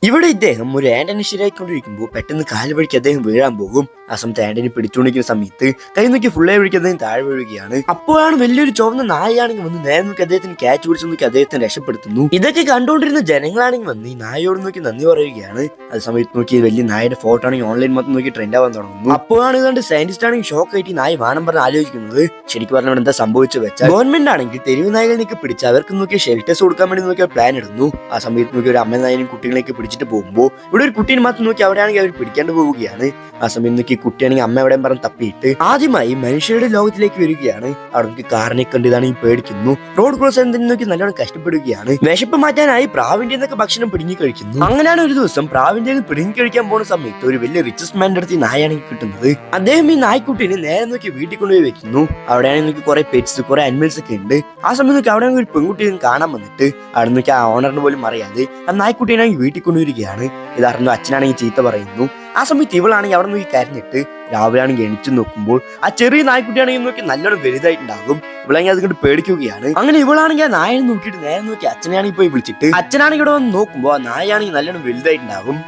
ഇവിടെ ഇദ്ദേഹം ഒരു ആന്റണി ശരിയായിക്കൊണ്ടിരിക്കുമ്പോൾ പെട്ടെന്ന് കാല് വഴിക്ക് അദ്ദേഹം വീഴാൻ പോകും. ആ സമയത്ത് ആന്റണി പിടിച്ചുകൊണ്ടിരിക്കുന്ന സമയത്ത് കൈ നോക്കി ഫുള്ളായി വഴിക്ക് അദ്ദേഹം താഴെ വീഴുകയാണ്. അപ്പോഴാണ് വലിയൊരു ചുവന്ന നായയാണെങ്കിൽ വന്ന് നേരെ നോക്കി അദ്ദേഹത്തിന് ക്യാച്ച് പിടിച്ചു നോക്കി അദ്ദേഹത്തെ രക്ഷപ്പെടുത്തുന്നു. ഇതൊക്കെ കണ്ടുകൊണ്ടിരുന്ന ജനങ്ങളാണെങ്കിൽ വന്ന് ഈ നായയോട് നോക്കി നന്ദി പറയുകയാണ്. അത് സമയത്ത് നോക്കി വലിയ നായയുടെ ഫോട്ടോ ആണെങ്കിൽ ഓൺലൈൻ മൊത്തം നോക്കി ട്രെൻഡ് ആവാൻ തുടങ്ങുന്നു. അപ്പോഴാണ് ഇതുകൊണ്ട് സയന്റിസ്റ്റ് ആണെങ്കിൽ ഷോക്ക് ആയിട്ട് ഈ നായ വാണം പറഞ്ഞ് ആലോചിക്കുന്നത്. ശരിക്കും പറഞ്ഞാൽ എന്താ സംഭവിച്ചു വെച്ചാൽ ഗവൺമെന്റ് ആണെങ്കിൽ തെരുവ് നായകളെയൊക്കെ പിടിച്ച് അവർക്ക് നോക്കി ഷെൽട്ടേഴ്സ് കൊടുക്കാൻ വേണ്ടി നോക്കിയ പ്ലാൻ ഇടുന്നു. ആ സമയത്ത് നോക്കി ഒരു അമ്മ നായനും കുട്ടികളെയൊക്കെ പിടിച്ചിട്ട് പോകുമ്പോൾ ഇവിടെ ഒരു കുട്ടീനെ മാത്രം നോക്കി അവിടെയാണെങ്കിൽ അവർ പിടിക്കാണ്ട് പോവുകയാണ്. ആ സമയം നോക്കി കുട്ടിയാണെങ്കിൽ അമ്മ എവിടെയും പറഞ്ഞ് തപ്പിയിട്ട് ആദ്യമായി മനുഷ്യരുടെ ലോകത്തിലേക്ക് വരികയാണ്. അവിടെ നോക്കി കാറിനെ കണ്ട് ഇതാണെങ്കിൽ പേടിക്കുന്നു. റോഡ് ക്രോസ് എന്തെങ്കിലും നോക്കി നല്ലോണം കഷ്ടപ്പെടുകയാണ്. വിശപ്പ് മാറ്റാനായി പ്രാവിന്റെ എന്നൊക്കെ ഭക്ഷണം പിടുങ്ങി കഴിക്കുന്നു. അങ്ങനെയാണ് ഒരു ദിവസം പ്രാവിന്റെ പിടുങ്ങി കഴിക്കാൻ പോകുന്ന സമയത്ത് ഒരു വലിയ റിച്ചസ് മാൻ്റെ അടുത്ത് ഈ നായാണെങ്കിൽ കിട്ടുന്നത്. അദ്ദേഹം ഈ നായ്ക്കുട്ടീനെ നേരെ നോക്കി വീട്ടിൽ കൊണ്ടുപോയി വെക്കുന്നു. അവിടെയാണെങ്കിൽ നോക്കി കുറെ പെറ്റ്സ് കുറെ ആനിമൽസ് ഒക്കെ ഉണ്ട്. ആ സമയം നോക്കി അവിടെ ഒരു പെൺകുട്ടിയെ കാണാൻ വന്നിട്ട് അവിടെ നോക്കി ആ ഓണറിന് പോലും അറിയാതെ ആ നായ്ക്കുട്ടീനാണെങ്കിൽ വീട്ടിൽ കൊണ്ടുവരികയാണ്. ഇതറിഞ്ഞു അച്ഛനാണെങ്കിൽ ചീത്ത പറയുന്നു. ആ സമയത്ത് ഇവളാണെങ്കിൽ അവിടെ നോക്കി കരഞ്ഞിട്ട് രാവിലെ ആണെങ്കിൽ എണിച്ചു നോക്കുമ്പോൾ ആ ചെറിയ നായ്ക്കുട്ടിയാണെങ്കിൽ നോക്കി നല്ലോണം വലുതായിട്ടുണ്ടാകും. ഇവളാണെങ്കിൽ അതുകൊണ്ട് പേടിക്കുകയാണ്. അങ്ങനെ ഇവളാണെങ്കിൽ ആ നായനെ നോക്കിയിട്ട് നേരെ നോക്കി അച്ഛനാണെങ്കിൽ പോയി വിളിച്ചിട്ട് അച്ഛനാണെങ്കിൽ ഇവിടെ വന്ന് നോക്കുമ്പോൾ ആ നായാണെങ്കിൽ നല്ലോണം വലുതായിട്ടുണ്ടാകും.